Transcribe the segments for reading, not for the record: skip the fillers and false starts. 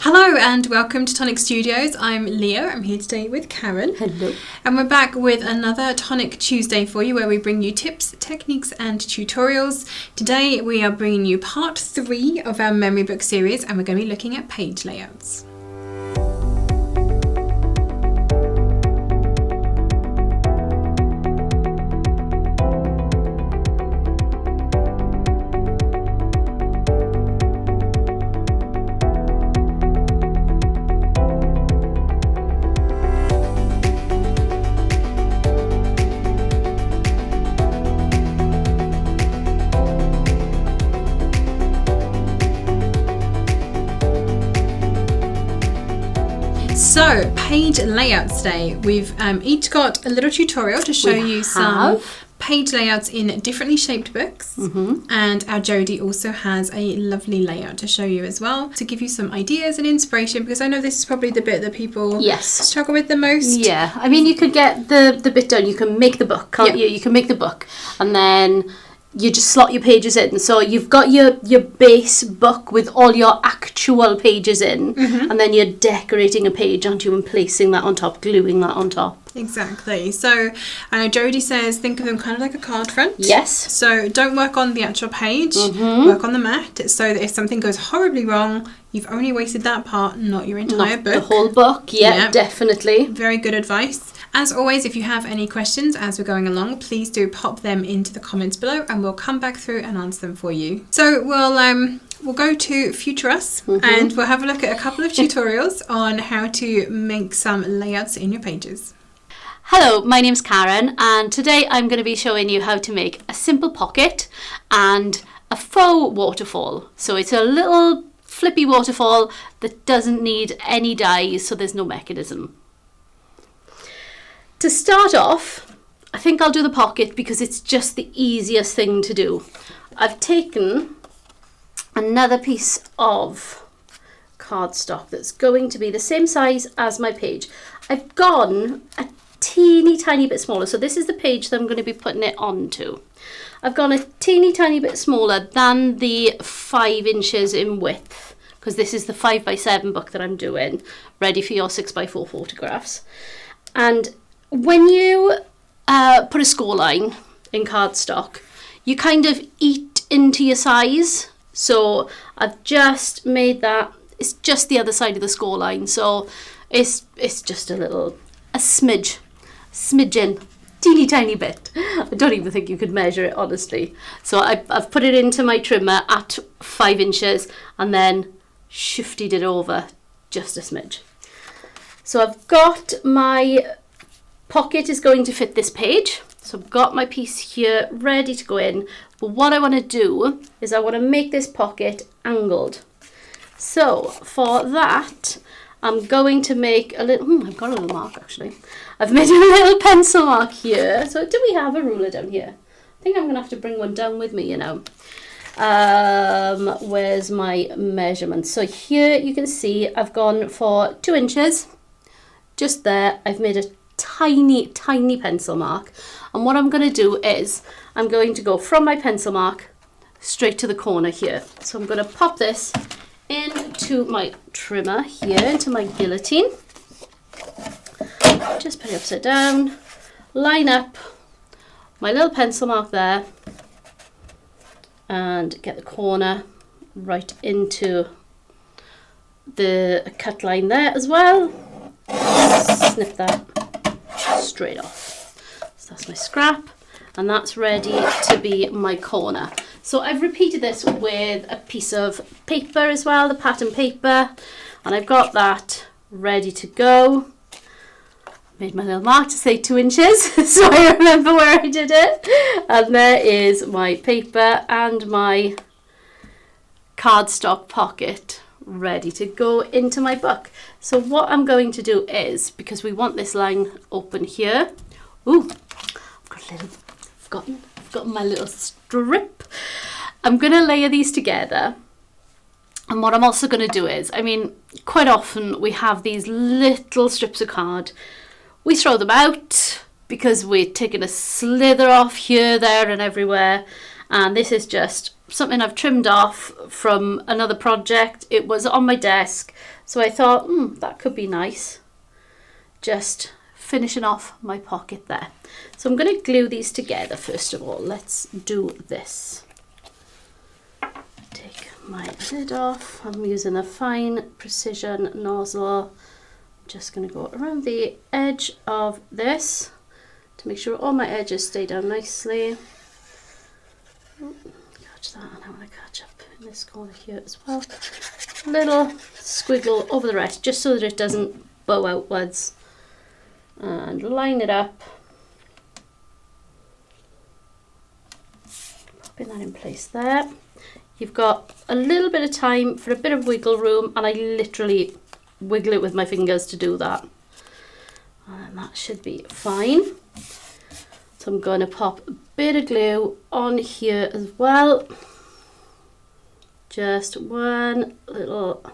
Hello and welcome to Tonic Studios. I'm Leo. I'm here today with Karen. Hello. And we're back with another Tonic Tuesday for you, where we bring you tips, techniques and tutorials. Today we are bringing you part 3 of our memory book series, and we're going to be looking at page layouts. So, page layouts today. We've each got a little tutorial to show you some page layouts in differently shaped books. And our Jodie also has a lovely layout to show you as well, to give you some ideas and inspiration, because I know this is probably the bit that people struggle with the most. Yeah, I mean, you could get the bit done. You can make the book, can't you? You can make the book and then you just slot your pages in. So you've got your base book with all your actual pages in, and then you're decorating a page, aren't you, and placing that on top, gluing that on top. Exactly. So I know Jodie says think of them kind of like a card front. Yes. So don't work on the actual page, work on the mat, so that if something goes horribly wrong, you've only wasted that part, not your entire book. The whole book, yeah, definitely. Very good advice. As always, if you have any questions as we're going along, please do pop them into the comments below and we'll come back through and answer them for you. So we'll go to Future Us and we'll have a look at a couple of tutorials on how to make some layouts in your pages. Hello, my name's Karen, and today I'm going to be showing you how to make a simple pocket and a faux waterfall. So it's a little flippy waterfall that doesn't need any dies, so there's no mechanism. To start off, I think I'll do the pocket because it's just the easiest thing to do. I've taken another piece of cardstock that's going to be the same size as my page. I've gone a teeny tiny bit smaller, so this is the page that I'm going to be putting it onto. I've gone a teeny tiny bit smaller than the 5 inches in width, because this is the 5x7 book that I'm doing, ready for your 6x4 photographs. And when you put a score line in cardstock, you kind of eat into your size. So I've just made that, it's just the other side of the score line. So it's just a smidgen, teeny tiny bit. I don't even think you could measure it, honestly. So I've put it into my trimmer at 5 inches and then shifted it over just a smidge. So I've got my pocket is going to fit this page. So I've got my piece here ready to go in. But what I want to do is I want to make this pocket angled. So for that, I'm going to make a little, I've got a little mark actually. I've made a little pencil mark here. So do we have a ruler down here? I think I'm going to have to bring one down with me, you know. Where's my measurement? So here you can see I've gone for 2 inches. Just there, I've made a tiny pencil mark, and what I'm going to do is I'm going to go from my pencil mark straight to the corner here. So I'm going to pop this into my trimmer here, into my guillotine, just put it upside down, line up my little pencil mark there and get the corner right into the cut line there as well. Snip that straight off. So that's my scrap, and that's ready to be my corner. So I've repeated this with a piece of paper as well, the pattern paper, and I've got that ready to go. Made my little mark to say 2 inches so I remember where I did it. And there is my paper and my cardstock pocket ready to go into my book. So what I'm going to do is, because we want this line open here, I've forgotten my little strip. I'm going to layer these together, and what I'm also going to do is, I mean, quite often we have these little strips of card, we throw them out because we're taking a slither off here, there and everywhere, and this is just something I've trimmed off from another project. It was on my desk, so I thought, that could be nice. Just finishing off my pocket there. So I'm going to glue these together first of all. Let's do this. Take my lid off. I'm using a fine precision nozzle. I'm just going to go around the edge of this to make sure all my edges stay down nicely. Catch that, and I want to catch up in this corner here as well. Little squiggle over the rest, just so that it doesn't bow outwards. And line it up. Popping that in place there. You've got a little bit of time for a bit of wiggle room, and I literally wiggle it with my fingers to do that. And that should be fine. So I'm going to pop a bit of glue on here as well. Just one little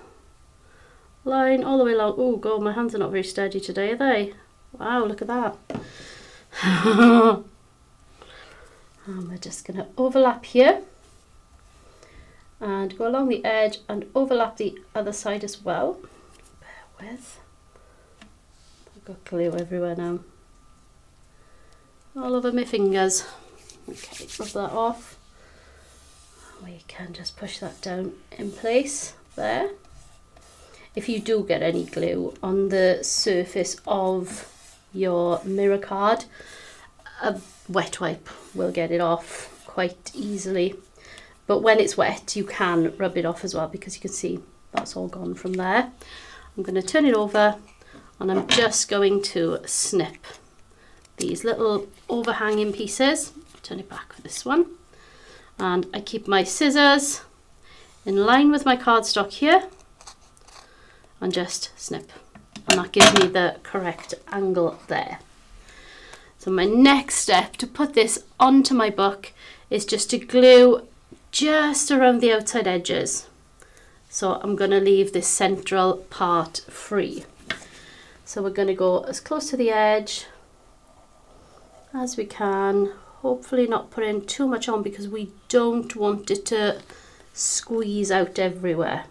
line all the way along. Oh God, my hands are not very steady today, are they? Wow, look at that. And we're just going to overlap here and go along the edge and overlap the other side as well. Bear with. I've got glue everywhere now. All over my fingers. Okay, rub that off. We can just push that down in place there. If you do get any glue on the surface of your mirror card, a wet wipe will get it off quite easily. But when it's wet, you can rub it off as well, because you can see that's all gone from there. I'm going to turn it over and I'm just going to snip these little overhanging pieces. Turn it back for this one. And I keep my scissors in line with my cardstock here and just snip. And that gives me the correct angle there. So my next step to put this onto my book is just to glue just around the outside edges. So I'm going to leave this central part free. So we're going to go as close to the edge as we can, hopefully not putting too much on because we don't want it to squeeze out everywhere.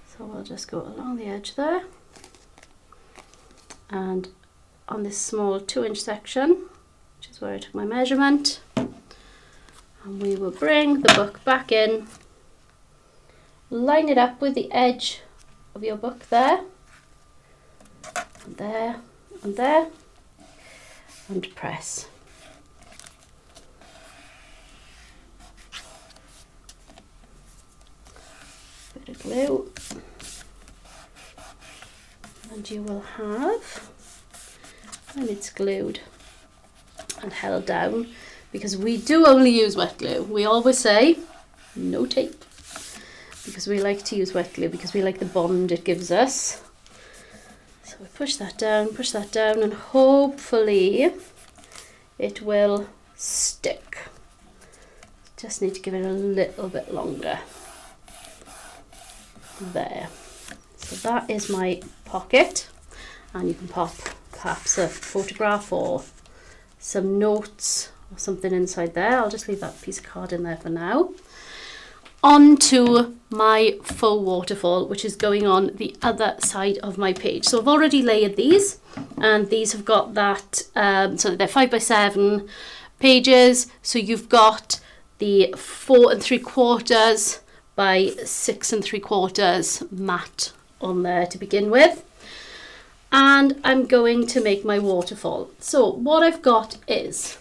So we'll just go along the edge there, and on this small 2-inch section, which is where I took my measurement, and we will bring the book back in, line it up with the edge of your book there, and there, and there, and press. Bit of glue, and you will have, when it's glued and held down, because we do only use wet glue. We always say no tape, because we like to use wet glue because we like the bond it gives us. So we push that down, and hopefully it will stick. Just need to give it a little bit longer. There. So that is my pocket, and you can pop perhaps a photograph or some notes or something inside there. I'll just leave that piece of card in there for now. On to my faux waterfall, which is going on the other side of my page. So I've already layered these, and these have got that, so they're 5x7 pages. So you've got the 4 3/4 by 6 3/4 mat on there to begin with. And I'm going to make my waterfall. So what I've got is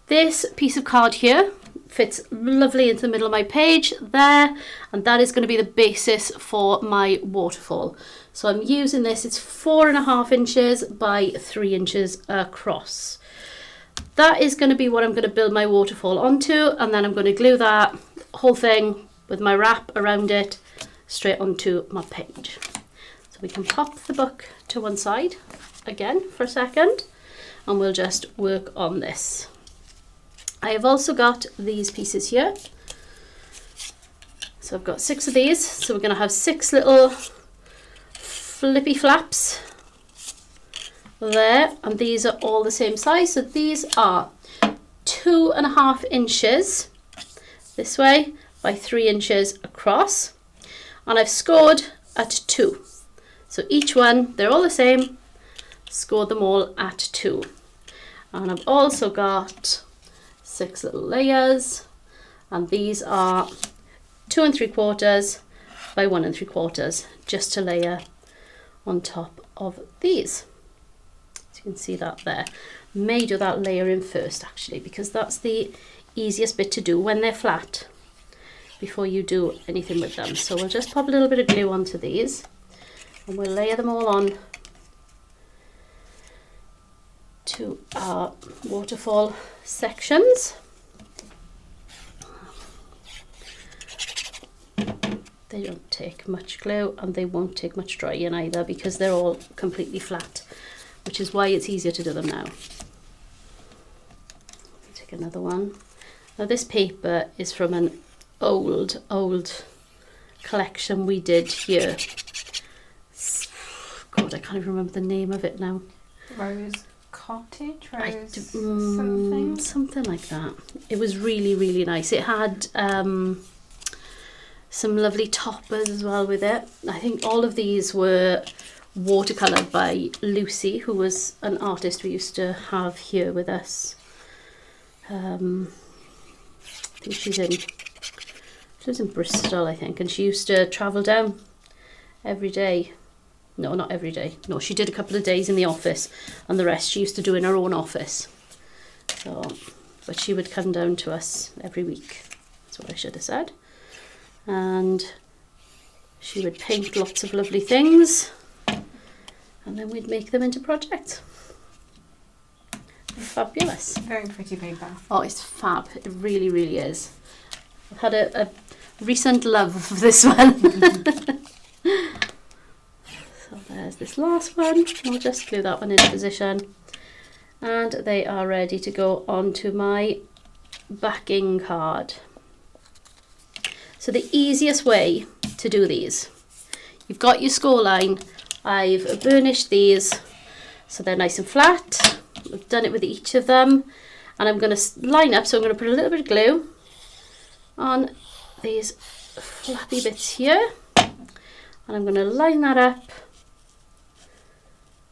this piece of card here, fits lovely into the middle of my page there, and that is going to be the basis for my waterfall. So I'm using this, it's 4.5 inches by 3 inches across. That is going to be what I'm going to build my waterfall onto, and then I'm going to glue that whole thing with my wrap around it straight onto my page. So we can pop the book to one side again for a second, and we'll just work on this. I have also got these pieces here. So I've got 6 of these. So we're going to have 6 little flippy flaps there, and these are all the same size. So these are 2.5 inches this way by 3 inches across, and I've scored at 2. So each one, they're all the same, scored them all at 2. And I've also got 6 little layers, and these are 2 3/4 by 1 3/4, just to layer on top of these. So you can see that there. May do that layering first actually, because that's the easiest bit to do when they're flat, before you do anything with them. So we'll just pop a little bit of glue onto these, and we'll layer them all on to our waterfall sections. They don't take much glue, and they won't take much drying either, because they're all completely flat, which is why it's easier to do them now. Take another one. Now this paper is from an old collection we did here. God, I can't even remember the name of it now. Rose Cottage? Something like that. It was really, really nice. It had some lovely toppers as well with it. I think all of these were watercolored by Lucy, who was an artist we used to have here with us. I think she lives in Bristol, I think, and she used to travel down every day. No, not every day. No, she did a couple of days in the office, and the rest she used to do in her own office. So, but she would come down to us every week. That's what I should have said. And she would paint lots of lovely things, and then we'd make them into projects. Fabulous. Very pretty paper. Oh, it's fab. It really, really is. I've had a recent love of this one. So there's this last one. I'll just glue that one into position. And they are ready to go onto my backing card. So the easiest way to do these, you've got your score line. I've burnished these so they're nice and flat. I've done it with each of them, and I'm going to line up. So I'm going to put a little bit of glue on these flappy bits here, and I'm going to line that up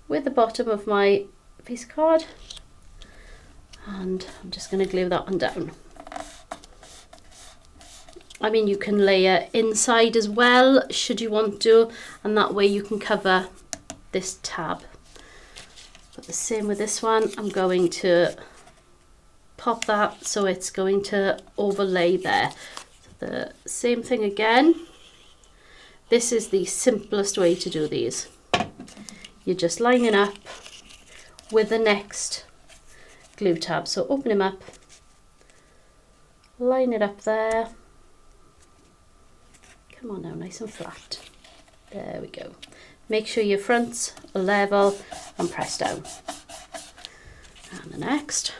with the bottom of my piece of card, and I'm just going to glue that one down. I mean, you can layer inside as well should you want to, and that way you can cover this tab. But the same with this one, I'm going to pop that so it's going to overlay there. So the same thing again. This is the simplest way to do these. You're just lining up with the next glue tab. So open them up, line it up there. Come on now, nice and flat. There we go. Make sure your fronts are level and press down. And the next.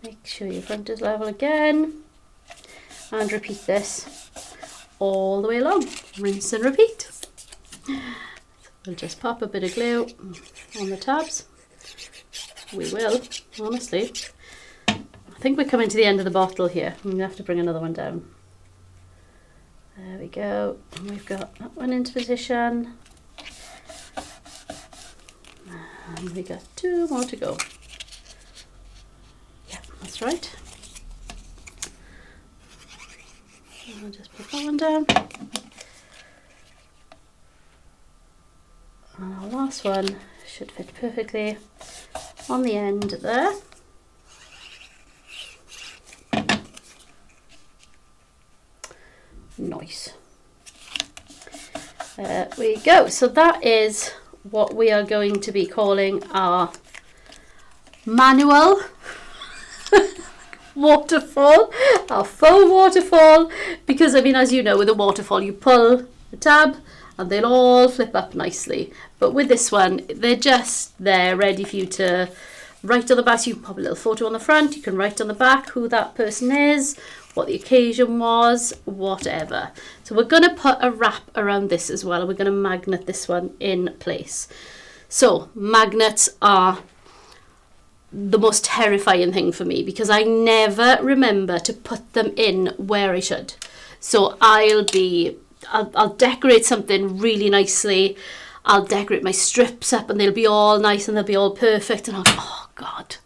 Make sure your front is level again. And repeat this all the way along. Rinse and repeat. So we'll just pop a bit of glue on the tabs. We will, honestly. I think we're coming to the end of the bottle here. I'm going to have to bring another one down. There we go. And we've got that one into position. And we got 2 more to go. Yeah, that's right. I'll just put that one down. And our last one should fit perfectly on the end there. Nice. There we go. So that is what we are going to be calling our manual waterfall, our faux waterfall, because I mean, as you know, with a waterfall you pull the tab and they'll all flip up nicely, but with this one they're just there ready for you to write on the back. So you can pop a little photo on the front, you can write on the back who that person is, what the occasion was, whatever. So we're going to put a wrap around this as well, and we're going to magnet this one in place. So magnets are the most terrifying thing for me because I never remember to put them in where I should. So I'll decorate something really nicely. I'll decorate my strips up and they'll be all nice and they'll be all perfect. And I'll go, oh God,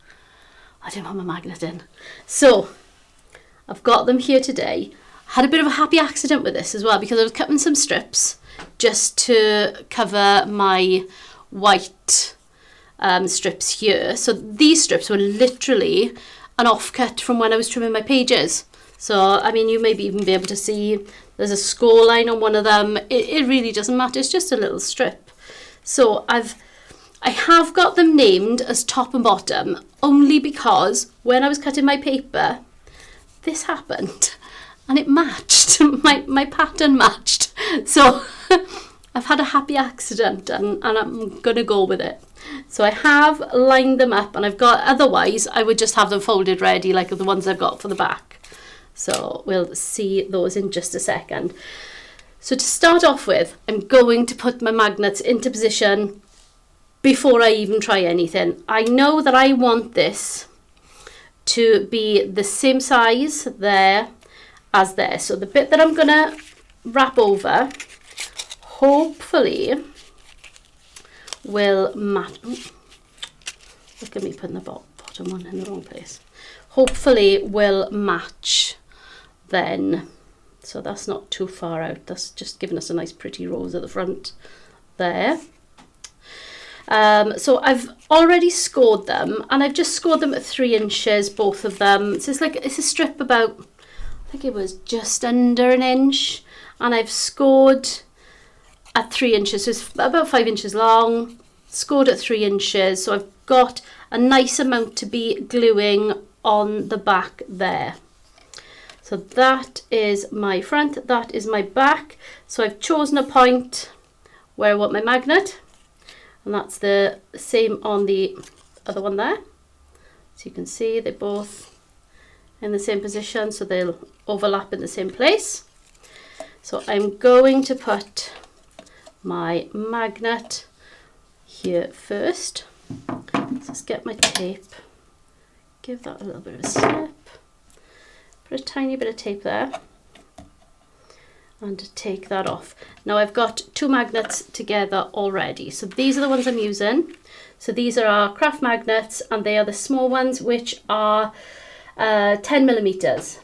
I didn't put my magnet in. So I've got them here today. Had a bit of a happy accident with this as well because I was cutting some strips just to cover my white strips here. So these strips were literally an offcut from when I was trimming my pages. So, I mean, you may even be able to see there's a score line on one of them. It really doesn't matter. It's just a little strip. So I have got them named as top and bottom only because when I was cutting my paper, this happened and it matched. My pattern matched. So I've had a happy accident and I'm going to go with it. So I have lined them up and I've got, otherwise I would just have them folded ready like the ones I've got for the back. So we'll see those in just a second. So to start off with, I'm going to put my magnets into position before I even try anything. I know that I want this to be the same size there as there. So the bit that I'm going to wrap over, hopefully will match. Look at me putting the bottom one in the wrong place. Hopefully will match then. So that's not too far out. That's just giving us a nice pretty rose at the front there. So I've already scored them and I've just scored them at 3 inches, both of them. So it's a strip about, I think it was just under an inch, and I've scored at 3 inches. So it's about 5 inches long, scored at 3 inches. So I've got a nice amount to be gluing on the back there. So that is my front, that is my back. So I've chosen a point where I want my magnet, and that's the same on the other one there. So you can see they're both in the same position, so they'll overlap in the same place. So I'm going to put my magnet here first. Let's get my tape, give that a little bit of a snip. Put a tiny bit of tape there and take that off. Now I've got 2 magnets together already. So these are the ones I'm using. So these are our craft magnets and they are the small ones, which are 10 millimeters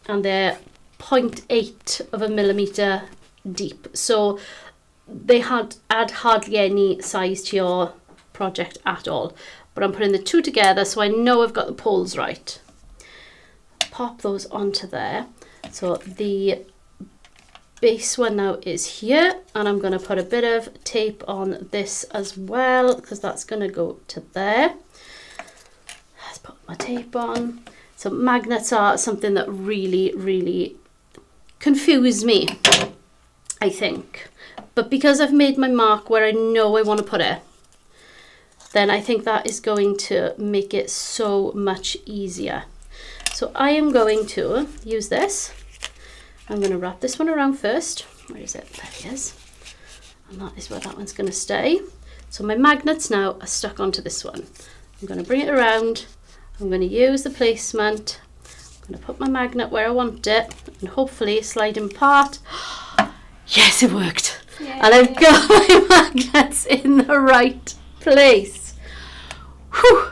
and they're 0.8 of a millimeter deep. So they add hardly any size to your project at all. But I'm putting the 2 together so I know I've got the poles right. Pop those onto there. So the base one now is here, and I'm going to put a bit of tape on this as well because that's going to go to there. Let's put my tape on. So magnets are something that really confuse me, I think, but because I've made my mark where I know I want to put it, then I think that is going to make it so much easier. So I am going to use this. I'm going to wrap this one around first. Where is it? There it is. And that is where that one's going to stay. So my magnets now are stuck onto this one. I'm going to bring it around. I'm going to use the placement. I'm going to put my magnet where I want it and hopefully slide in part. Yes, it worked. Yay. And I've got my magnets in the right place. Whew,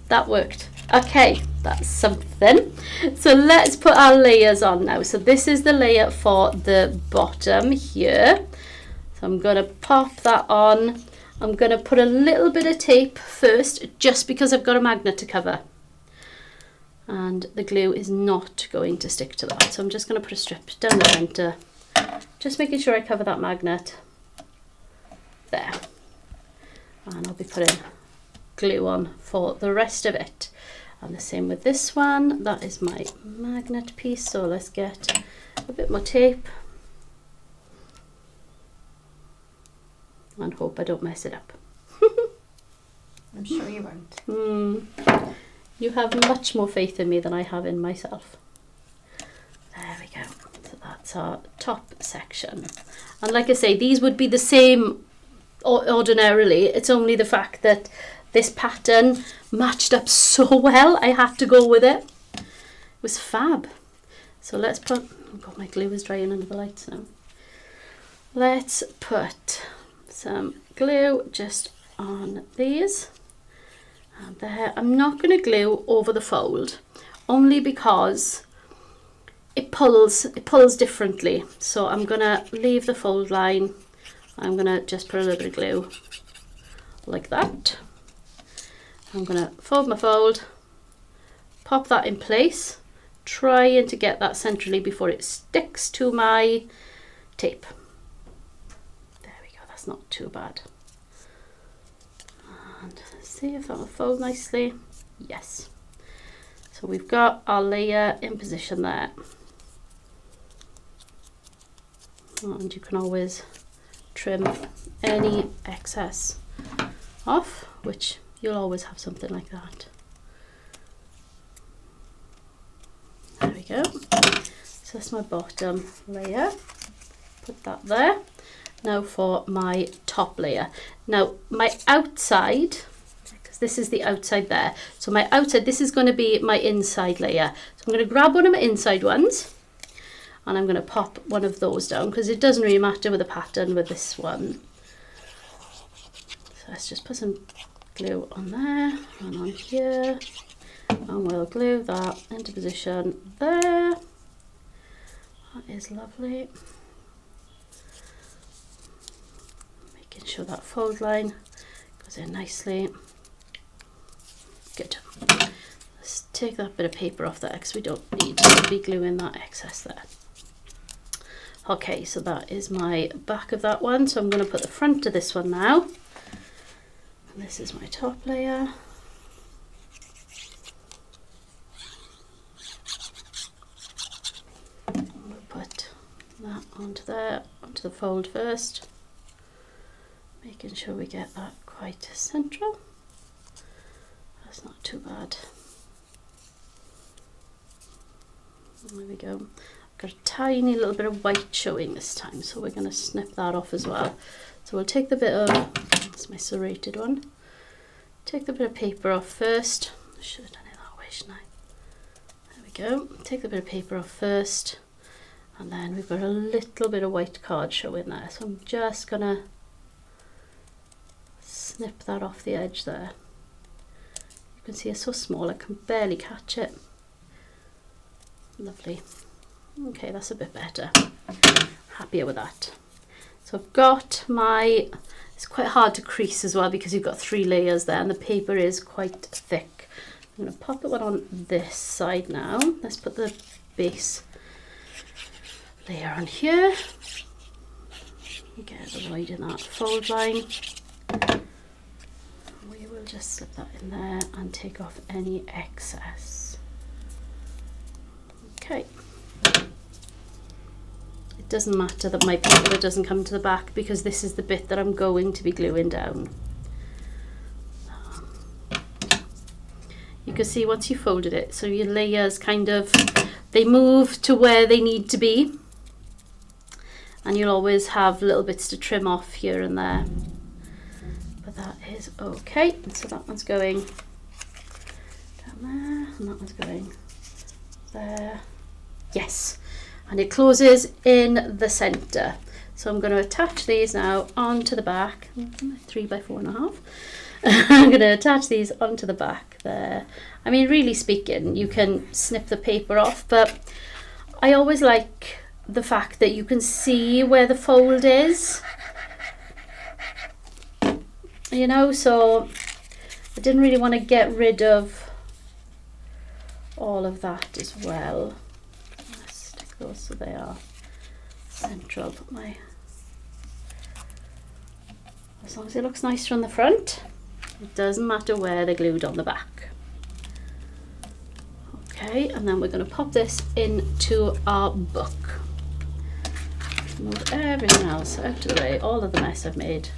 that worked. Okay, that's something. So let's put our layers on now. So this is the layer for the bottom here. So I'm going to pop that on. I'm going to put a little bit of tape first just because I've got a magnet to cover. And the glue is not going to stick to that. So I'm just going to put a strip down the centre. Just making sure I cover that magnet. There. And I'll be putting glue on for the rest of it. And the same with this one. That is my magnet piece. So let's get a bit more tape. And hope I don't mess it up. I'm sure you won't. You have much more faith in me than I have in myself. There we go. So that's our top section. And like I say, these would be the same ordinarily. It's only the fact that this pattern matched up so well, I had to go with it. It was fab. So let's put, oh God, my glue is drying under the lights now. Let's put some glue just on these. And there, I'm not going to glue over the fold, only because it pulls differently. So I'm going to leave the fold line. I'm going to just put a little bit of glue like that. I'm going to fold my fold, pop that in place, trying to get that centrally before it sticks to my tape. There we go, that's not too bad. And see if that will fold nicely. Yes. So we've got our layer in position there. And you can always trim any excess off, which you'll always have something like that. There we go. So that's my bottom layer. Put that there. Now for my top layer. Now my outside, because this is the outside there. So my outside, this is going to be my inside layer. So I'm going to grab one of my inside ones and I'm going to pop one of those down, because it doesn't really matter with the pattern with this one. So let's just put some glue on there and on here, and we'll glue that into position there. That is lovely. Making sure that fold line goes in nicely. Good. Let's take that bit of paper off there because we don't need to be gluing that excess there. Okay, so that is my back of that one. So I'm going to put the front of this one now. And this is my top layer. And we'll put that onto there, onto the fold first. Making sure we get that quite central. That's not too bad. There we go. Got a tiny little bit of white showing this time, so we're going to snip that off as well. So we'll take the bit of, that's my serrated one, take the bit of paper off first. I should have done it that way, shouldn't I? There we go. Take the bit of paper off first, and then we've got a little bit of white card showing there, so I'm just going to snip that off the edge there. You can see it's so small I can barely catch it. Lovely. Okay, that's a bit better. Happier with that. So I've got my, it's quite hard to crease as well because you've got 3 layers there and the paper is quite thick. I'm going to pop it on this side now. Let's put the base layer on here. Get the wide in that fold line. We will just slip that in there and take off any excess. Okay. It doesn't matter that my paper doesn't come to the back because this is the bit that I'm going to be gluing down. You can see once you folded it, so your layers kind of, they move to where they need to be, and you'll always have little bits to trim off here and there, but that is okay. So that one's going down there and that one's going there. Yes, and it closes in the center. So I'm going to attach these now onto the back, 3 by 4.5. I'm going to attach these onto the back there. I mean, really speaking, you can snip the paper off, but I always like the fact that you can see where the fold is, you know, so I didn't really want to get rid of all of that as well. Let's stick those so they are central. Put my, as long as it looks nice from the front, it doesn't matter where they're glued on the back. Okay, and then we're going to pop this into our book. Move everything else out of the way, all of the mess I've made.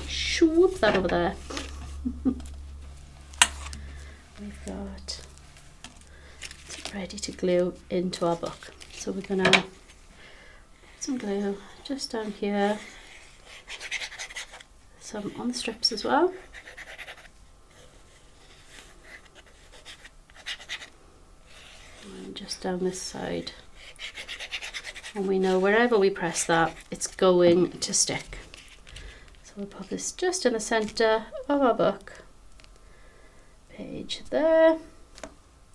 Shoop that over there. We've got it ready to glue into our book. So we're going to put some glue just down here. some on the strips as well. And just down this side. And we know wherever we press that, it's going to stick. So we'll put this just in the centre of our book. Page there.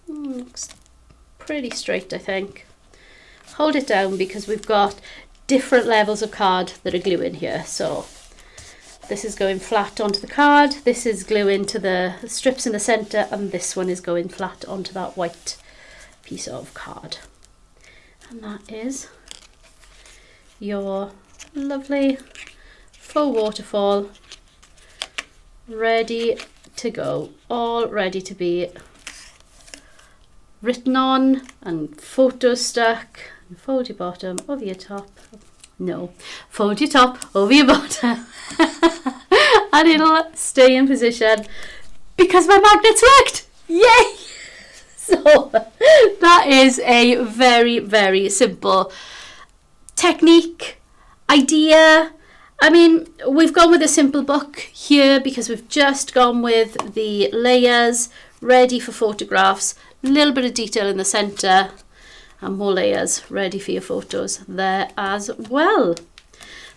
Looks pretty straight, I think. Hold it down because we've got different levels of card that are gluing here. So this is going flat onto the card, this is gluing to the strips in the centre, and this one is going flat onto that white piece of card. And that is your lovely full waterfall ready to go, all ready to be written on and photo stuck. And fold your bottom over your top. No, fold your top over your bottom and it'll stay in position because my magnets worked. Yay! So that is a very, very simple technique, idea. I mean, we've gone with a simple book here because we've just gone with the layers ready for photographs, a little bit of detail in the centre, and more layers ready for your photos there as well.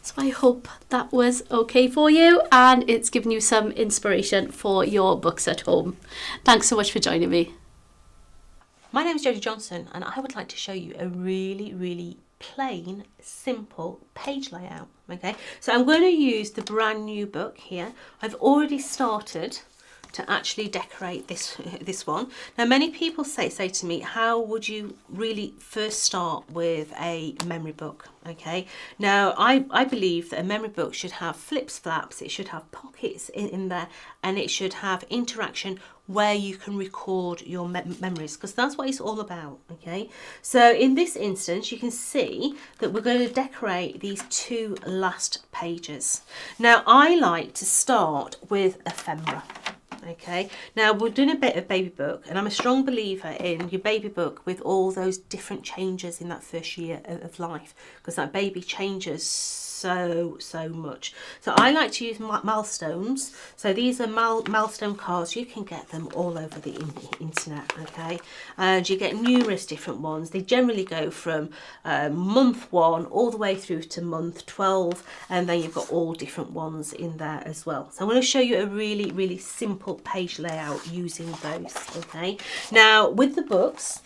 So I hope that was okay for you and it's given you some inspiration for your books at home. Thanks so much for joining me. My name is Jodie Johnson and I would like to show you a really plain, simple page layout. Okay, so I'm going to use the brand new book here. I've already started to actually decorate this one. Now many people say to me, how would you really first start with a memory book? Okay, now I believe that a memory book should have flips, flaps, it should have pockets in there, and it should have interaction where you can record your memories, because that's what it's all about. Okay, so in this instance you can see that we're going to decorate these two last pages. Now I like to start with ephemera. Okay, now we're doing a bit of baby book, and I'm a strong believer in your baby book with all those different changes in that first year of life, because that baby changes so much. So I like to use milestones. So these are milestone cards. You can get them all over the internet. Okay, and you get numerous different ones. They generally go from month 1 all the way through to month 12, and then you've got all different ones in there as well. So I'm going to show you a really simple page layout using those. Okay, now with the books,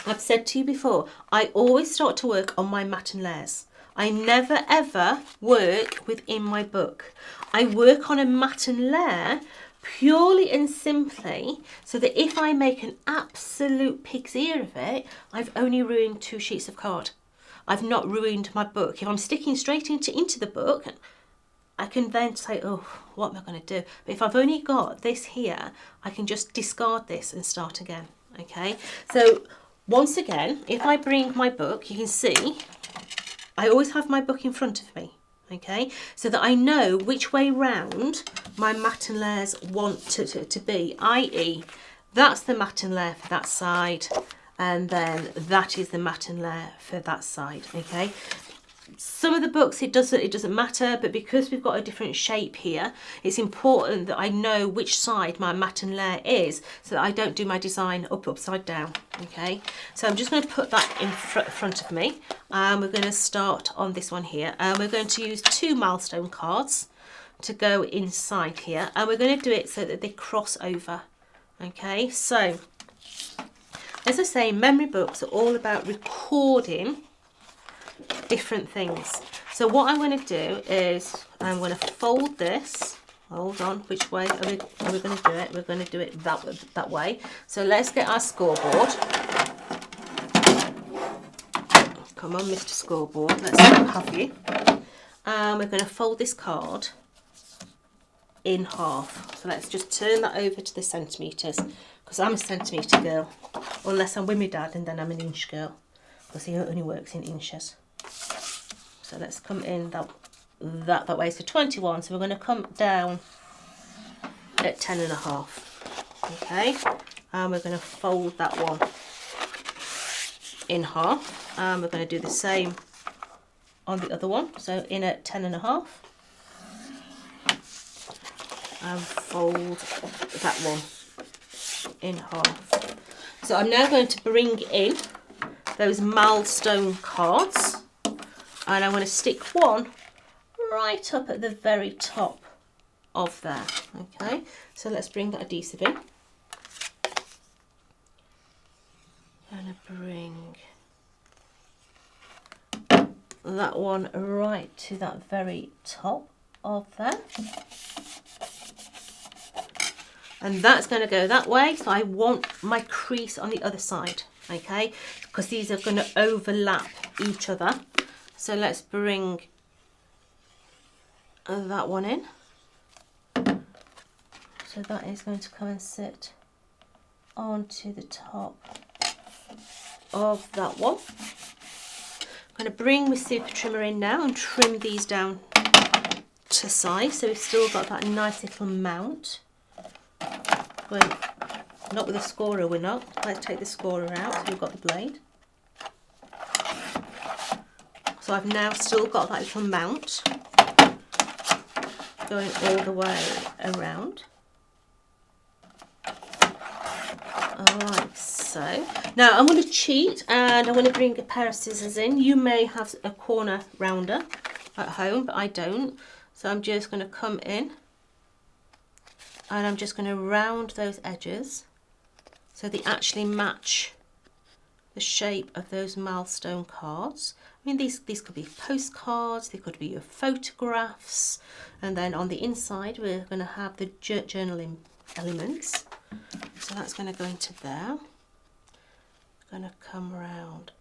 I've said to you before, I always start to work on my mat and layers. I never ever work within my book. I work on a mat and layer purely and simply so that if I make an absolute pig's ear of it, I've only ruined 2 sheets of card. I've not ruined my book. If I'm sticking straight into the book, I can then say, oh, what am I going to do? But if I've only got this here, I can just discard this and start again. Okay, so once again, if I bring my book, you can see I always have my book in front of me, okay, so that I know which way round my mat and layers want to be, i.e. that's the mat and layer for that side, and then that is the mat and layer for that side. Okay, some of the books it doesn't matter, but because we've got a different shape here, it's important that I know which side my mat and layer is, so that I don't do my design upside down. Okay, so I'm just going to put that in front of me, and we're going to start on this one here, and we're going to use 2 milestone cards to go inside here, and we're going to do it so that they cross over. Okay, so as I say, memory books are all about recording different things. So what I'm going to do is I'm going to fold this. Hold on, which way are we going to do it? We're going to do it that way. So let's get our scoreboard. Come on, Mr. Scoreboard, let's have you. And we're going to fold this card in half. So let's just turn that over to the centimetres, because I'm a centimetre girl, unless I'm with my dad, and then I'm an inch girl, because he only works in inches. So let's come in that way. So 21. So we're going to come down at 10.5. Okay, and we're going to fold that one in half, and we're going to do the same on the other one. So in at 10.5, and fold that one in half. So I'm now going to bring in those milestone cards, and I'm going to stick one right up at the very top of there. Okay, so let's bring that adhesive in. I'm going to bring that one right to that very top of there. And that's going to go that way, so I want my crease on the other side, okay, because these are going to overlap each other. So let's bring that one in. So that is going to come and sit onto the top of that one. I'm going to bring my super trimmer in now and trim these down to size, so we've still got that nice little mount. Well, not with the scorer, we're not. Let's take the scorer out, so we've got the blade. So I've now still got that little mount going all the way around. Alright, so now I'm going to cheat and I'm going to bring a pair of scissors in. You may have a corner rounder at home, but I don't. So I'm just going to come in and I'm just going to round those edges so they actually match the shape of those milestone cards. I mean, these could be postcards, they could be your photographs, and then on the inside we're going to have the journaling elements. So that's going to go into there. Going to come around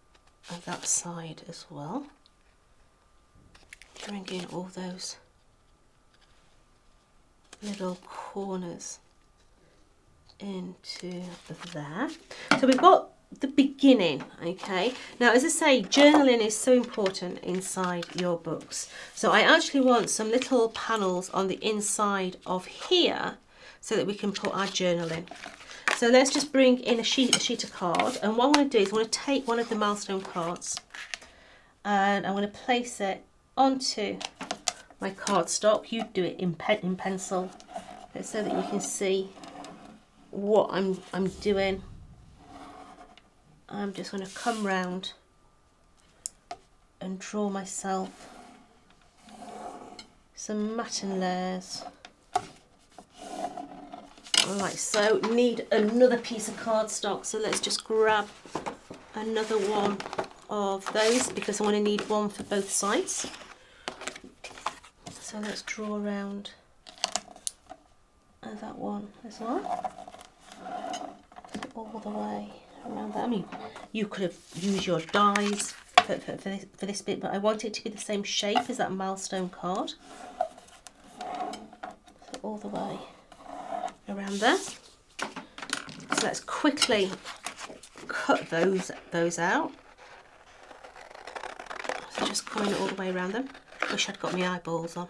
on that side as well. Bring in all those little corners into there. So we've got the beginning, okay. Now, as I say, journaling is so important inside your books. So I actually want some little panels on the inside of here so that we can put our journal in. So let's just bring in a sheet of card, and what I want to do is I want to take one of the milestone cards and I'm going to place it onto my cardstock. You do it in pencil so that you can see what I'm doing. I'm just going to come round and draw myself some matten layers like so. Need another piece of cardstock, so let's just grab another one of those because I want to need one for both sides. So let's draw around that one as well, all the way around that. I mean, you could have used your dies for this bit, but I want it to be the same shape as that milestone card. So all the way around there. So let's quickly cut those out. So just coming all the way around them. Wish I'd got my eyeballs on.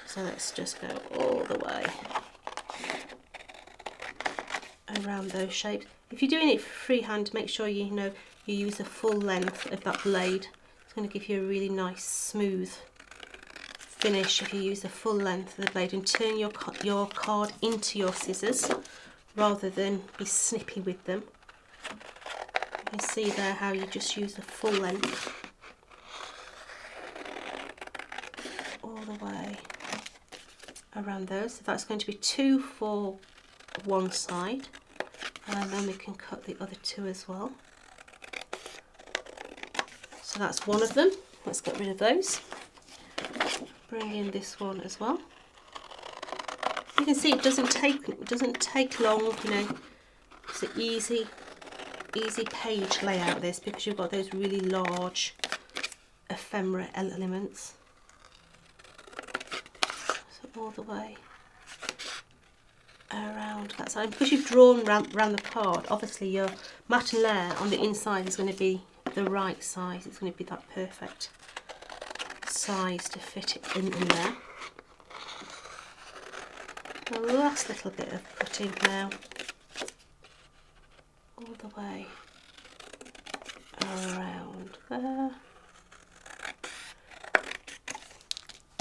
So let's just go all the way around those shapes. If you're doing it freehand, make sure you use the full length of that blade. It's going to give you a really nice smooth finish if you use the full length of the blade, and turn your card into your scissors rather than be snippy with them. You can see there how you just use the full length all the way around those. So that's going to be 2 for one side, and then we can cut the other 2 as well. So that's one of them. Let's get rid of those. Bring in this one as well. You can see it doesn't take long, It's an easy page layout, this, because you've got those really large ephemera elements. So all the way around that side. And because you've drawn around the card, obviously your matten layer on the inside is going to be the right size. It's going to be that perfect size to fit it in there. The last little bit of cutting now, all the way around there.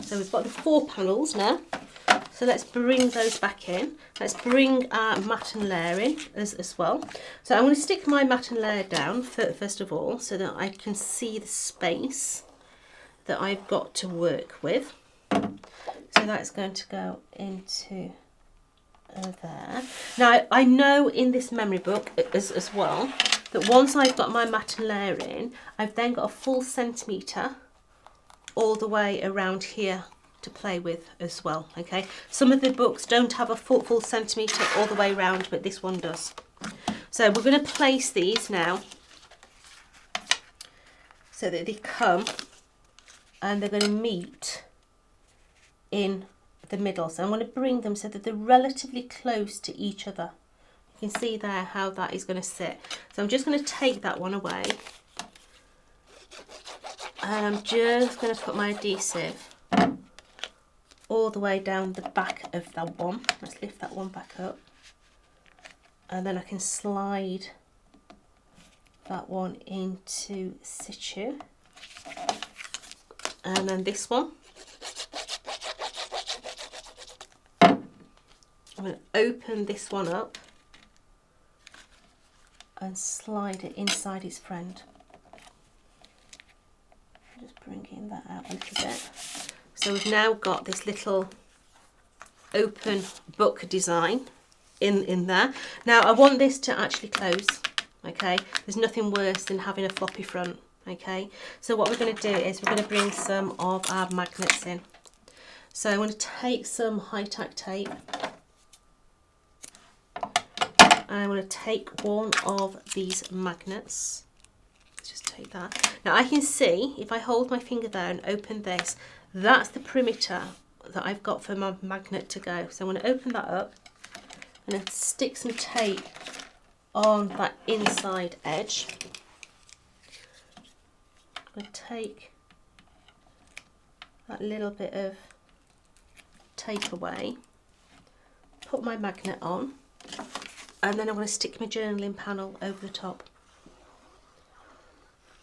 So we've got the 4 panels now. So let's bring those back in. Let's bring our mat and layer in as well. So I'm going to stick my mat and layer down first of all, so that I can see the space that I've got to work with. So that's going to go into there. Now I know in this memory book as well that once I've got my mat and layer in, I've then got a full centimetre all the way around here to play with as well. Okay, some of the books don't have a full centimetre all the way around, but this one does. So we're going to place these now so that they come and they're going to meet in the middle. So I'm going to bring them so that they're relatively close to each other. You can see there how that is going to sit. So I'm just going to take that one away, and I'm just going to put my adhesive all the way down the back of that one. Let's lift that one back up, and then I can slide that one into situ, and then this one I'm going to open this one up and slide it inside its friend. Just bringing that out a little bit. So we've now got this little open book design in there. Now I want this to actually close, okay? There's nothing worse than having a floppy front, okay? So what we're going to do is we're going to bring some of our magnets in. So I'm going to take some high-tack tape, and I'm going to take one of these magnets. Let's just take that. Now I can see, if I hold my finger there and open this, that's the perimeter that I've got for my magnet to go. So I'm going to open that up and then stick some tape on that inside edge. I'm going to take that little bit of tape away, put my magnet on, and then I'm going to stick my journaling panel over the top.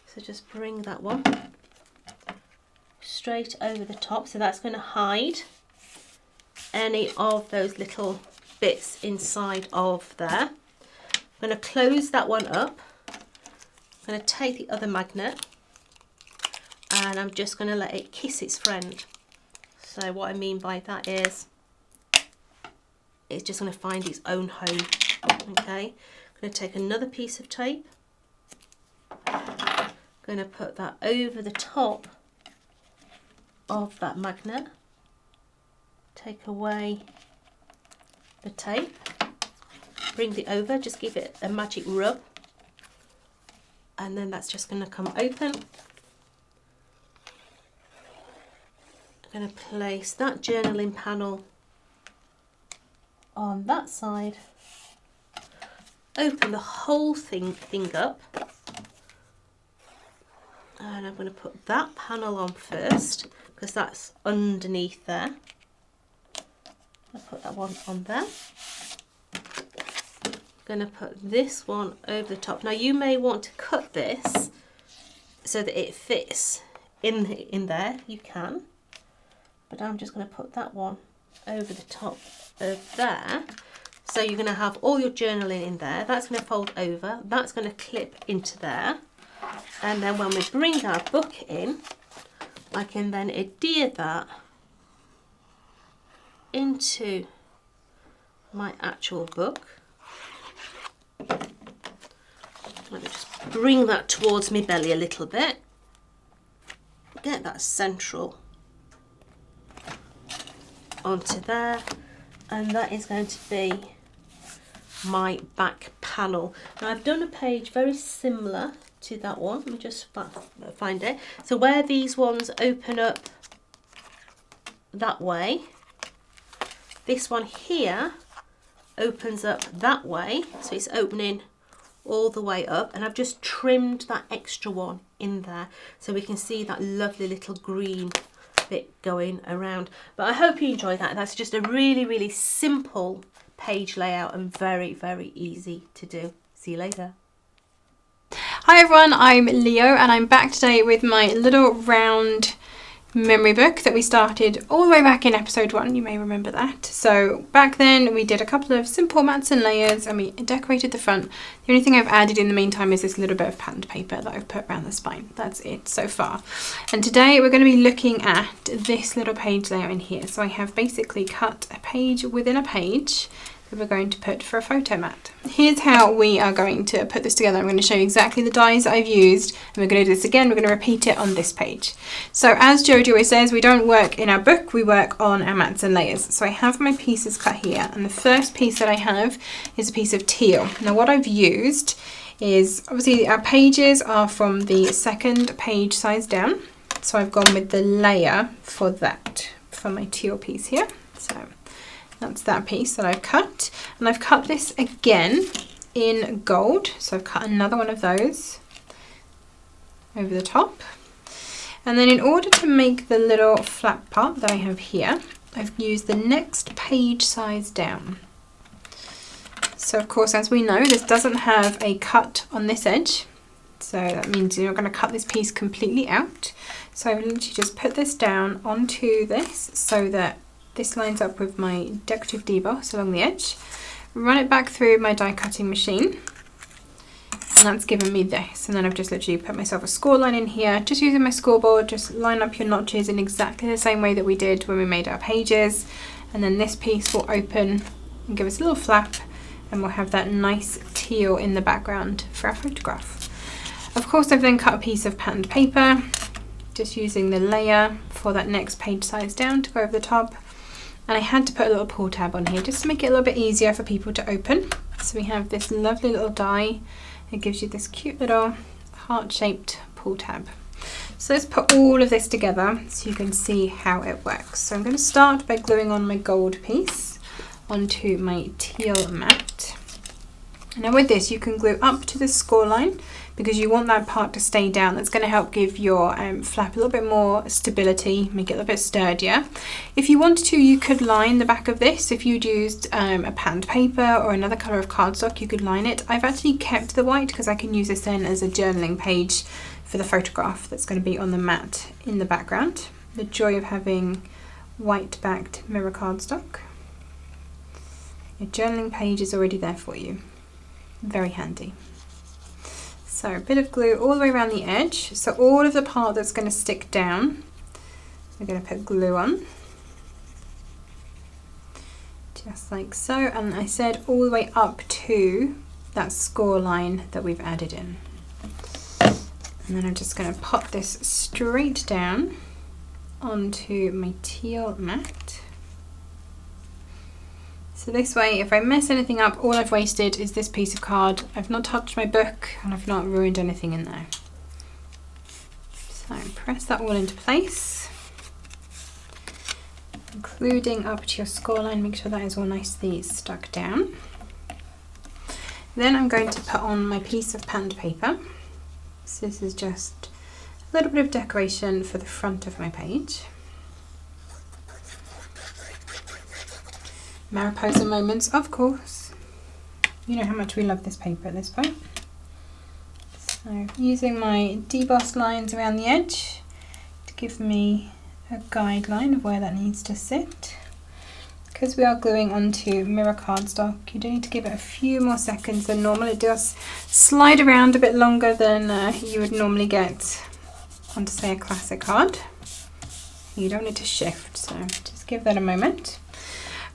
So just bring that one straight over the top, so that's going to hide any of those little bits inside of there. I'm going to close that one up. I'm going to take the other magnet and I'm just going to let it kiss its friend. So what I mean by that is it's just going to find its own home. Okay, I'm going to take another piece of tape, I'm going to put that over the top of that magnet, take away the tape, bring it over, just give it a magic rub, and then that's just going to come open. I'm going to place that journaling panel on that side, open the whole thing up, and I'm going to put that panel on first because that's underneath there. I'll put that one on there. I'm going to put this one over the top. Now you may want to cut this so that it fits in there, you can, but I'm just going to put that one over the top of there. So you're going to have all your journaling in there. That's going to fold over, that's going to clip into there, and then when we bring our book in, I can then adhere that into my actual book. Let me just bring that towards my belly a little bit, get that central onto there, and that is going to be my back panel. Now I've done a page very similar to that one. Let me just find it. So where these ones open up that way, this one here opens up that way, so it's opening all the way up, and I've just trimmed that extra one in there so we can see that lovely little green bit going around. But I hope you enjoy that. That's just a really simple page layout and very easy to do. See you later. Hi everyone, I'm Leo and I'm back today with my little round memory book that we started all the way back in episode 1. You may remember that. So back then we did a couple of simple mats and layers and we decorated the front. The only thing I've added in the meantime is this little bit of patterned paper that I've put around the spine. That's it so far. And today we're going to be looking at this little page layout in here. So I have basically cut a page within a page that we're going to put for a photo mat. Here's how we are going to put this together. I'm going to show you exactly the dies that I've used, and we're going to do this again. We're going to repeat it on this page. So as Jodie always says, we don't work in our book, we work on our mats and layers. So I have my pieces cut here, and the first piece that I have is a piece of teal. Now what I've used is, obviously our pages are from the second page size down, so I've gone with the layer for that, for my teal piece here. So that's that piece that I've cut, and I've cut this again in gold, so I've cut another one of those over the top. And then in order to make the little flap part that I have here, I've used the next page size down. So of course, as we know, this doesn't have a cut on this edge, so that means you're not going to cut this piece completely out. So I've literally just put this down onto this so that this lines up with my decorative deboss along the edge. Run it back through my die cutting machine, and that's given me this. And then I've just literally put myself a score line in here, just using my scoreboard. Just line up your notches in exactly the same way that we did when we made our pages, and then this piece will open and give us a little flap, and we'll have that nice teal in the background for our photograph. Of course, I've then cut a piece of patterned paper, just using the layer for that next page size down to go over the top. And I had to put a little pull tab on here just to make it a little bit easier for people to open. So we have this lovely little die. It gives you this cute little heart-shaped pull tab. So let's put all of this together so you can see how it works. So I'm going to start by gluing on my gold piece onto my teal mat. Now with this, you can glue up to the score line because you want that part to stay down. That's going to help give your flap a little bit more stability, make it a little bit sturdier. If you wanted to, you could line the back of this. If you'd used a patterned paper or another colour of cardstock, you could line it. I've actually kept the white because I can use this then as a journaling page for the photograph that's going to be on the mat in the background. The joy of having white backed mirror cardstock. Your journaling page is already there for you. Very handy. So a bit of glue all the way around the edge. So all of the part that's going to stick down, we're going to put glue on. Just like so. And I said all the way up to that score line that we've added in. And then I'm just going to pop this straight down onto my teal mat. So this way, if I mess anything up, all I've wasted is this piece of card. I've not touched my book and I've not ruined anything in there. So press that all into place, including up to your score line. Make sure that is all nicely stuck down. Then I'm going to put on my piece of patterned paper. So this is just a little bit of decoration for the front of my page. Mariposa moments, of course. You know how much we love this paper at this point. So using my debossed lines around the edge to give me a guideline of where that needs to sit. Because we are gluing onto mirror cardstock, you do need to give it a few more seconds than normal. It does slide around a bit longer than you would normally get onto, say, a classic card. You don't need to shift, so just give that a moment.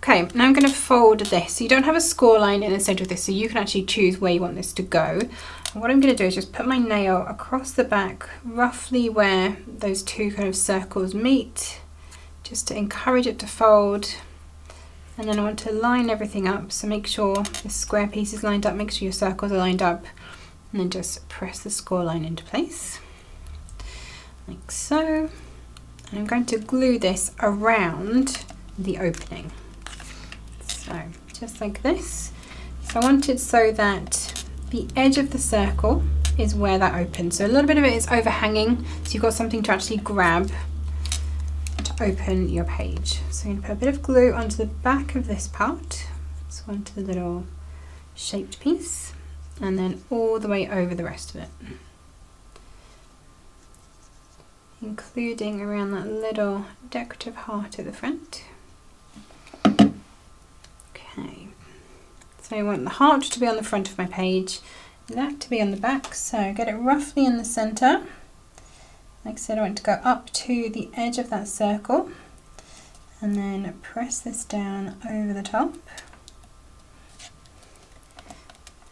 Okay, now I'm going to fold this. So you don't have a score line in the center of this, so you can actually choose where you want this to go. And what I'm going to do is just put my nail across the back, roughly where those two kind of circles meet, just to encourage it to fold. And then I want to line everything up, so make sure the square piece is lined up, make sure your circles are lined up, and then just press the score line into place, like so. And I'm going to glue this around the opening. So just like this. So I want it so that the edge of the circle is where that opens. So a little bit of it is overhanging, so you've got something to actually grab to open your page. So I'm going to put a bit of glue onto the back of this part, so onto the little shaped piece, and then all the way over the rest of it. including around that little decorative heart at the front. Okay, so I want the heart to be on the front of my page, that to be on the back, so get it roughly in the centre. Like I said, I want to go up to the edge of that circle and then press this down over the top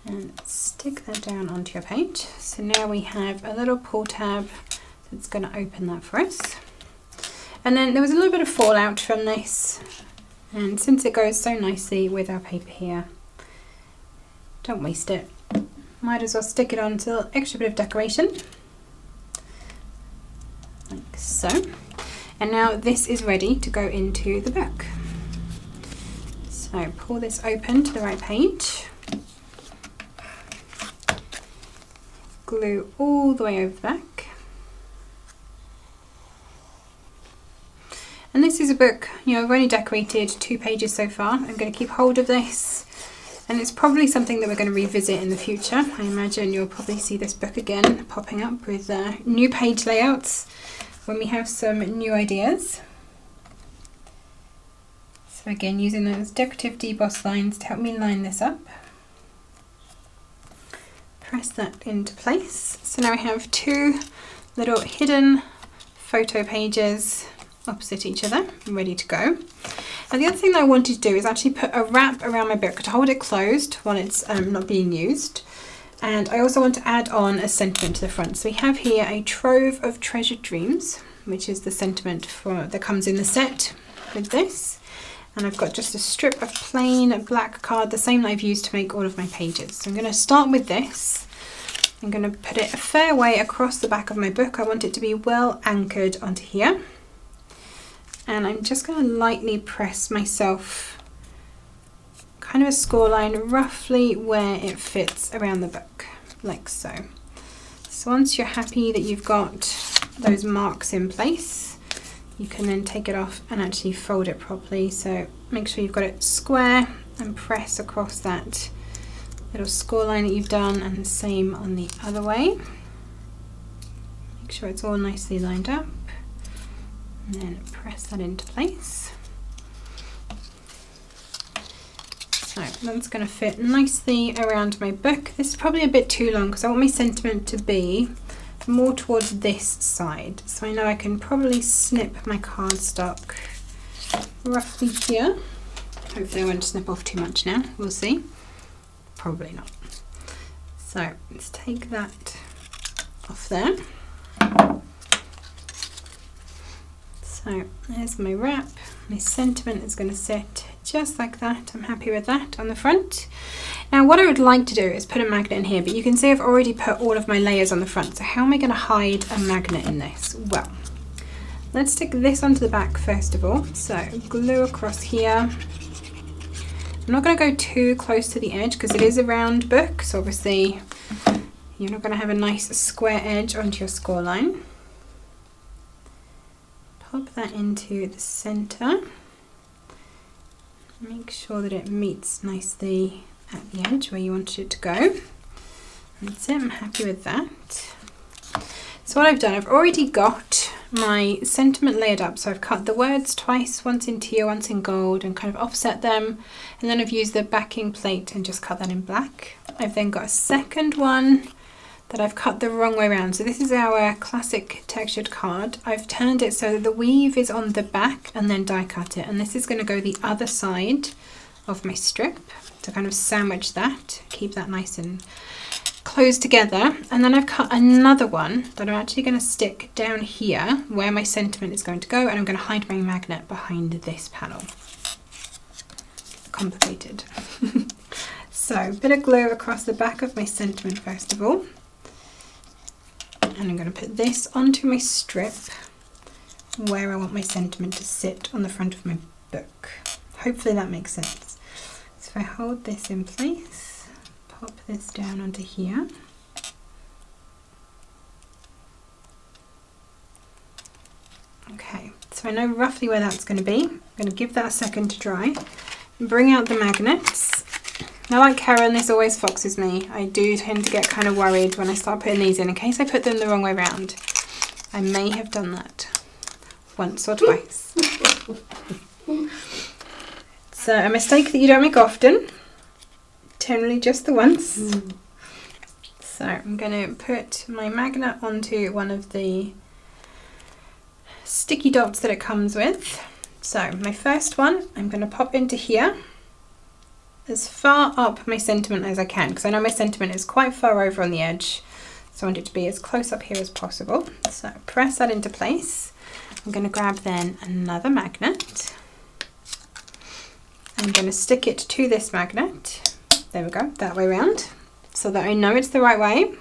and stick that down onto your page. So now we have a little pull tab that's going to open that for us. And then there was a little bit of fallout from this, and since it goes so nicely with our paper here, don't waste it. Might as well stick it on to a little extra bit of decoration. Like so. And now this is ready to go into the book. So pull this open to the right page. Glue all the way over the back. And this is a book, you know, I've only decorated 2 pages so far. I'm going to keep hold of this, and it's probably something that we're going to revisit in the future. I imagine you'll probably see this book again popping up with new page layouts when we have some new ideas. So again, using those decorative deboss lines to help me line this up. Press that into place. So now I have 2 little hidden photo pages opposite each other, ready to go. And the other thing that I wanted to do is actually put a wrap around my book to hold it closed while it's not being used. And I also want to add on a sentiment to the front. So we have here a trove of treasured dreams, which is the sentiment that comes in the set with this. And I've got just a strip of plain black card, the same that I've used to make all of my pages. So I'm going to start with this. I'm going to put it a fair way across the back of my book. I want it to be well anchored onto here. And I'm just going to lightly press myself kind of a score line roughly where it fits around the book, like so. So once you're happy that you've got those marks in place, you can then take it off and actually fold it properly. So make sure you've got it square and press across that little score line that you've done, and the same on the other way. Make sure it's all nicely lined up. And then press that into place. So that's going to fit nicely around my book. This is probably a bit too long because I want my sentiment to be more towards this side. So I know I can probably snip my cardstock roughly here. Hopefully I won't snip off too much now. We'll see. Probably not. So let's take that off there. So there's my wrap. My sentiment is going to sit just like that. I'm happy with that on the front. Now what I would like to do is put a magnet in here, but you can see I've already put all of my layers on the front. So how am I going to hide a magnet in this? Well, let's stick this onto the back first of all. So glue across here. I'm not going to go too close to the edge because it is a round book. So obviously you're not going to have a nice square edge onto your score line. Pop that into the center. Make sure that it meets nicely at the edge where you want it to go. That's it, I'm happy with that. So what I've done, I've already got my sentiment layered up. So I've cut the words twice, once in teal, once in gold, and kind of offset them. And then I've used the backing plate and just cut that in black. I've then got a second one that I've cut the wrong way around. So this is our classic textured card. I've turned it so that the weave is on the back and then die cut it. And this is going to go the other side of my strip to kind of sandwich that, keep that nice and closed together. And then I've cut another one that I'm actually going to stick down here where my sentiment is going to go, and I'm going to hide my magnet behind this panel. Complicated. So a bit of glue across the back of my sentiment first of all. And I'm going to put this onto my strip where I want my sentiment to sit on the front of my book. Hopefully that makes sense. So if I hold this in place, pop this down onto here. Okay, so I know roughly where that's going to be. I'm going to give that a second to dry. Bring out the magnets. Now, like Karen, this always foxes me. I do tend to get kind of worried when I start putting these in case I put them the wrong way around. I may have done that once or twice. So a mistake that you don't make often, generally just the once. So I'm going to put my magnet onto one of the sticky dots that it comes with. So my first one, I'm going to pop into here, as far up my sentiment as I can, because I know my sentiment is quite far over on the edge. So I want it to be as close up here as possible. So press that into place. I'm going to grab then another magnet. I'm going to stick it to this magnet. There we go, that way around, so that I know it's the right way.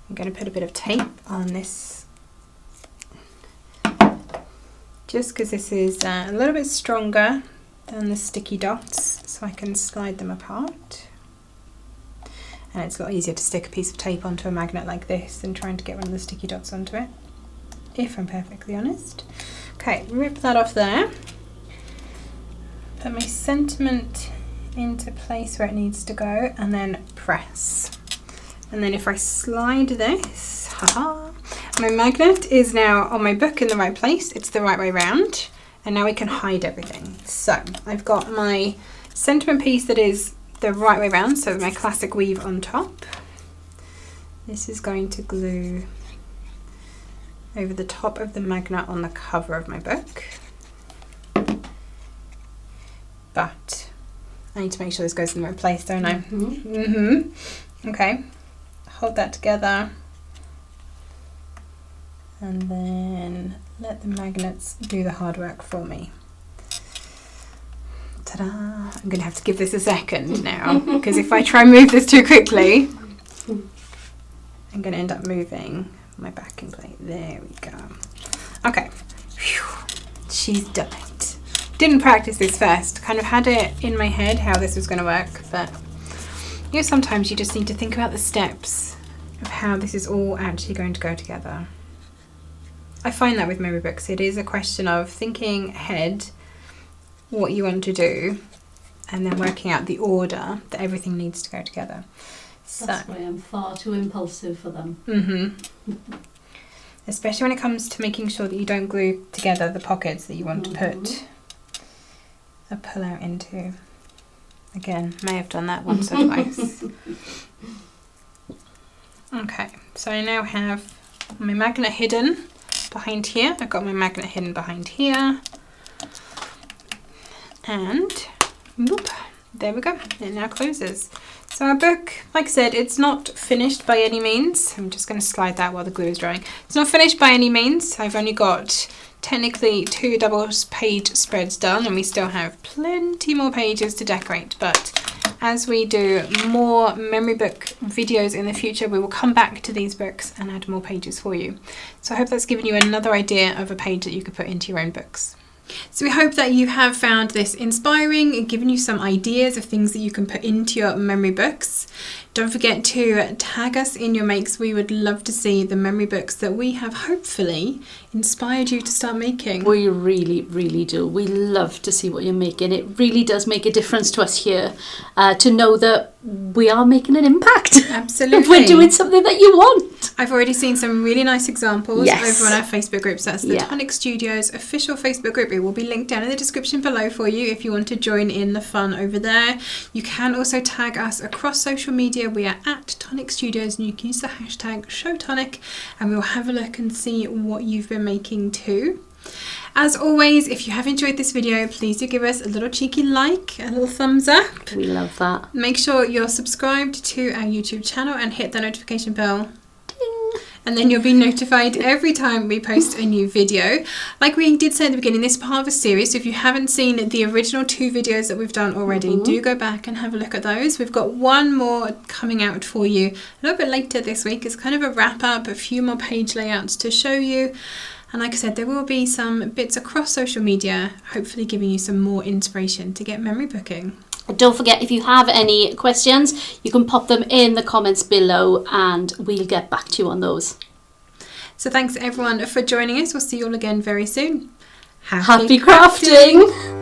I'm going to put a bit of tape on this, just because this is a little bit stronger than the sticky dots, so I can slide them apart. And it's a lot easier to stick a piece of tape onto a magnet like this than trying to get one of the sticky dots onto it, if I'm perfectly honest. Okay, rip that off there. Put my sentiment into place where it needs to go, and then press. And then if I slide this, haha, my magnet is now on my book in the right place. It's the right way round, and now we can hide everything. So I've got my sentiment piece that is the right way round, so my classic weave on top. This is going to glue over the top of the magnet on the cover of my book. But I need to make sure this goes in the right place, don't I? Okay, hold that together, and then let the magnets do the hard work for me. Ta-da! I'm going to have to give this a second now, because if I try and move this too quickly, I'm going to end up moving my backing plate. There we go. Okay, whew. She's done it. Didn't practice this first, kind of had it in my head how this was going to work, but you know, sometimes you just need to think about the steps of how this is all actually going to go together. I find that with memory books, it is a question of thinking ahead what you want to do and then working out the order that everything needs to go together. That's why I'm far too impulsive for them. Especially when it comes to making sure that you don't glue together the pockets that you want to put a pull out into. Again, may have done that once or twice. Okay, so I now have my magnet hidden behind here. I've got my magnet hidden behind here. And whoop, there we go, it now closes. So our book, like I said, it's not finished by any means. I'm just going to slide that while the glue is drying. It's not finished by any means. I've only got technically 2 double page spreads done, and we still have plenty more pages to decorate. But as we do more memory book videos in the future, we will come back to these books and add more pages for you. So I hope that's given you another idea of a page that you could put into your own books. So we hope that you have found this inspiring and given you some ideas of things that you can put into your memory books. Don't forget to tag us in your makes. We would love to see the memory books that we have hopefully inspired you to start making. We really, really do. We love to see what you're making. It really does make a difference to us here to know that we are making an impact. Absolutely. We're doing something that you want. I've already seen some really nice examples Yes. over on our Facebook groups. That's the Tonic Studios official Facebook group. It will be linked down in the description below for you if you want to join in the fun over there. You can also tag us across social media. We are at Tonic Studios, and you can use the hashtag #ShowTonic, and we'll have a look and see what you've been making too. As always, if you have enjoyed this video, please do give us a little cheeky like, a little thumbs up. We love that. Make sure you're subscribed to our YouTube channel and hit the notification bell. And then you'll be notified every time we post a new video. Like we did say at the beginning, this is part of a series, so if you haven't seen the original 2 videos that we've done already, do go back and have a look at those. We've got one more coming out for you a little bit later this week. It's kind of a wrap up, a few more page layouts to show you. And like I said, there will be some bits across social media, hopefully giving you some more inspiration to get memory booking. Don't forget, if you have any questions, you can pop them in the comments below and we'll get back to you on those. So thanks everyone for joining us. We'll see you all again very soon. Happy crafting!